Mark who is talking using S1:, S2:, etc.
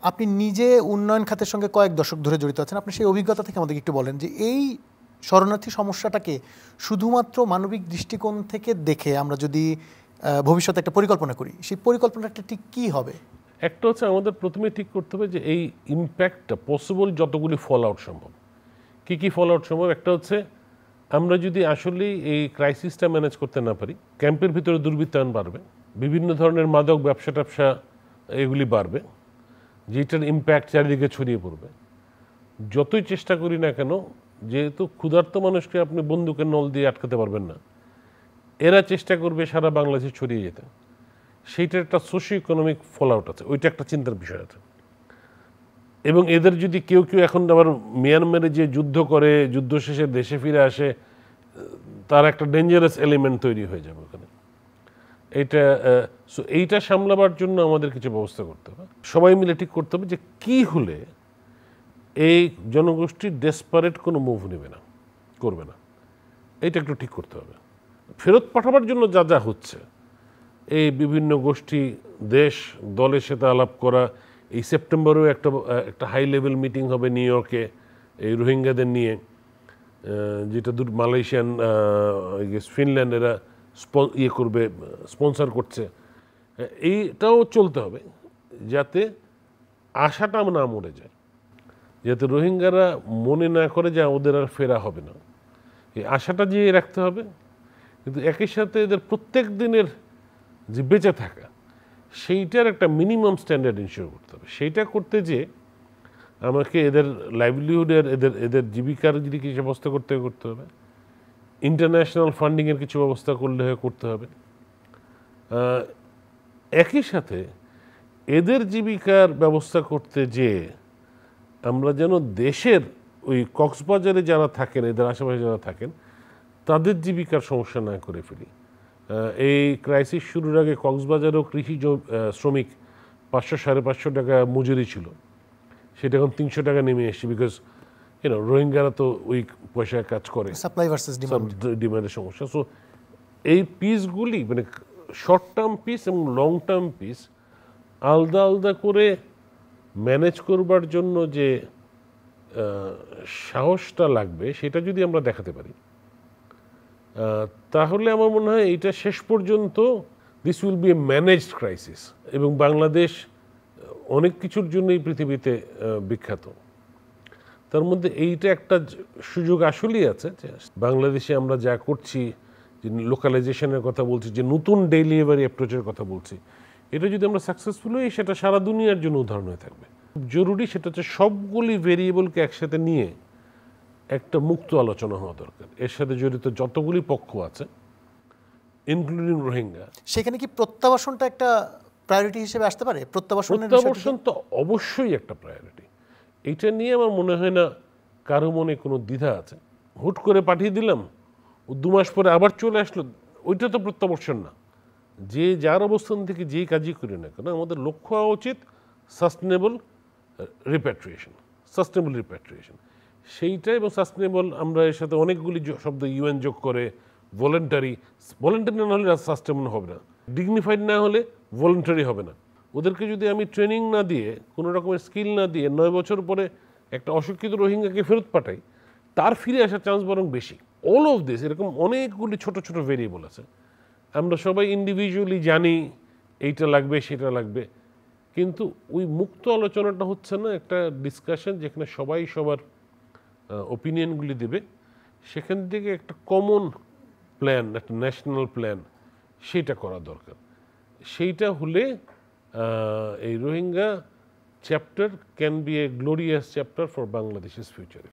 S1: আপনি নিজে উন্নয়ন খাতের সঙ্গে কয়েক দশক ধরে জড়িত আছেন, আপনি সেই অভিজ্ঞতা থেকে আমাদেরকে একটু বলেন যে এই শরণার্থী সমস্যাটাকে শুধুমাত্র মানবিক দৃষ্টিকোণ থেকে দেখে আমরা যদি ভবিষ্যতে একটা পরিকল্পনা করি, সেই পরিকল্পনাটা ঠিক কী হবে?
S2: একটা হচ্ছে আমাদের প্রথমে ঠিক করতে হবে যে এই ইম্প্যাক্টটা পসিবল যতগুলি ফল আউট সম্ভব। কী কী ফল আউট সম্ভব? একটা হচ্ছে আমরা যদি আসলেই এই ক্রাইসিসটা ম্যানেজ করতে না পারি, ক্যাম্পের ভিতরে দুর্বৃত্তায়ন বাড়বে, বিভিন্ন ধরনের মাদক ব্যবসা ট্যাবসা এগুলি বাড়বে, যেটার ইম্প্যাক্ট চারিদিকে ছড়িয়ে পড়বে। যতই চেষ্টা করি না কেন, যেহেতু ক্ষুধার্ত মানুষকে আপনি বন্দুকের নল দিয়ে আটকাতে পারবেন না, এরা চেষ্টা করবে সারা বাংলাদেশে ছড়িয়ে যেতে। সেইটার একটা সোশিও ইকোনমিক ফল আউট আছে, ওইটা একটা চিন্তার বিষয় আছে। এবং এদের যদি কেউ কেউ এখন আবার মিয়ানমারে যে যুদ্ধ করে, যুদ্ধ শেষে দেশে ফিরে আসে, তার একটা ডেঞ্জারাস এলিমেন্ট তৈরি হয়ে যাবে ওখানে। এইটা সামলাবার জন্য আমাদের কিছু ব্যবস্থা করতে হবে, সবাই মিলে ঠিক করতে হবে যে কি হলে এই জনগোষ্ঠী ডেসপারেট কোনো মুভ নেবে না, করবে না। এইটা একটু ঠিক করতে হবে। ফেরত পাঠাবার জন্য যা যা হচ্ছে, এই বিভিন্ন গোষ্ঠী দেশ দলের সাথে আলাপ করা, এই সেপ্টেম্বরেও একটা হাই লেভেল মিটিং হবে নিউ ইয়র্কে এই রোহিঙ্গাদের নিয়ে, যেটা মালয়েশিয়ান, ফিনল্যান্ড এরা করবে, স্পন্সর করছে। এইটাও চলতে হবে যাতে আশাটা না মরে যায়, যাতে রোহিঙ্গারা মনে না করে যে ওদের আর ফেরা হবে না। এই আশাটা জিয়ে রাখতে হবে, কিন্তু একই সাথে এদের প্রত্যেক দিনের যে বেঁচে থাকা, সেইটার একটা মিনিমাম স্ট্যান্ডার্ড ইনশিওর করতে হবে। সেইটা করতে যে আমাকে এদের লাইভলিহুডের, এদের জীবিকার যদি কিছু ব্যবস্থা করতে হবে, ইন্টারন্যাশনাল ফান্ডিংয়ের কিছু ব্যবস্থা করতে হবে। একই সাথে এদের জীবিকার ব্যবস্থা করতে যে আমরা যেন দেশের ওই কক্সবাজারে যারা থাকেন, এদের আশেপাশে যারা থাকেন, তাদের জীবিকার সমস্যা না করে ফেলি। এই ক্রাইসিস শুরুর আগে কক্সবাজারেও কৃষি শ্রমিক 500-550 টাকা মজুরি ছিল, সেটা এখন 300 টাকা নেমে এসেছে। বিকজ রোহিঙ্গারা তো ওই পয়সায় কাজ করে,
S1: সাপ্লাই ভার্সেস
S2: ডিমান্ডের সমস্যা। সো এই পিসগুলি মানে শর্ট টার্ম পিস এবং লং টার্ম পিস আলাদা আলাদা করে ম্যানেজ করবার জন্য যে সাহসটা লাগবে, সেটা যদি আমরা দেখাতে পারি, তাহলে আমার মনে হয় এইটা শেষ পর্যন্ত this will B A managed crisis. এবং বাংলাদেশ অনেক কিছুর জন্যই পৃথিবীতে বিখ্যাত, তার মধ্যে এইটা একটা সুযোগ আসলেই আছে যে বাংলাদেশে আমরা যা করছি, যে লোকালাইজেশনের কথা বলছি, যে নতুন ডেলিভারি অ্যাপ্রোচের কথা বলছি, এটা যদি আমরা সাকসেসফুল হই, সেটা সারা দুনিয়ার জন্য উদাহরণ হয়ে থাকবে। খুব জরুরি সেটা হচ্ছে সবগুলি ভেরিয়েবলকে একসাথে নিয়ে একটা মুক্ত আলোচনা হওয়া দরকার। এর সাথে জড়িত যতগুলি পক্ষ আছে ইনক্লুডিং রোহিঙ্গা।
S1: সেখানে কি প্রত্যাবাসনটা একটা প্রায়োরিটি হিসেবে আসতে পারে?
S2: প্রত্যাবাসন তো অবশ্যই একটা প্রায়োরিটি। এইটা নিয়ে আমার মনে হয় না কারো মনে কোনো দ্বিধা আছে। হুট করে পাঠিয়ে দিলাম, 2 মাস পরে আবার চলে আসলো, ওইটা তো প্রত্যাবর্ষণ না। যে যার অবস্থান থেকে যেই কাজই করি না কেন, আমাদের লক্ষ্য হওয়া উচিত সাস্টেনেবল রিপ্যাট্রিয়েশন। সেইটা এবং সাস্টেনেবল, আমরা এর সাথে অনেকগুলি শব্দ ইউএন যোগ করে, ভলেন্টারি না হলে সাস্টেনেবল হবে না, ডিগনিফাইড না হলে ভলেন্টারি হবে না। ওদেরকে যদি আমি ট্রেনিং না দিয়ে, কোনো রকমের স্কিল না দিয়ে 9 বছর পরে একটা অশিক্ষিত রোহিঙ্গাকে ফেরত পাঠাই, তার ফিরে আসার চান্স বরং বেশি। অল অফ দিস, এরকম অনেকগুলি ছোট ছোট ভেরিয়েবল আছে। আমরা সবাই ইন্ডিভিজুয়ালি জানি এইটা লাগবে সেটা লাগবে, কিন্তু ওই মুক্ত আলোচনাটা হচ্ছে না, একটা ডিসকাশন যেখানে সবাই সবার ওপিনিয়নগুলি দেবে, সেখান থেকে একটা কমন প্ল্যান, একটা ন্যাশনাল প্ল্যান, সেইটা করা দরকার। সেইটা হলে এই Rohingya chapter can B A glorious chapter for বাংলাদেশের ফিউচার।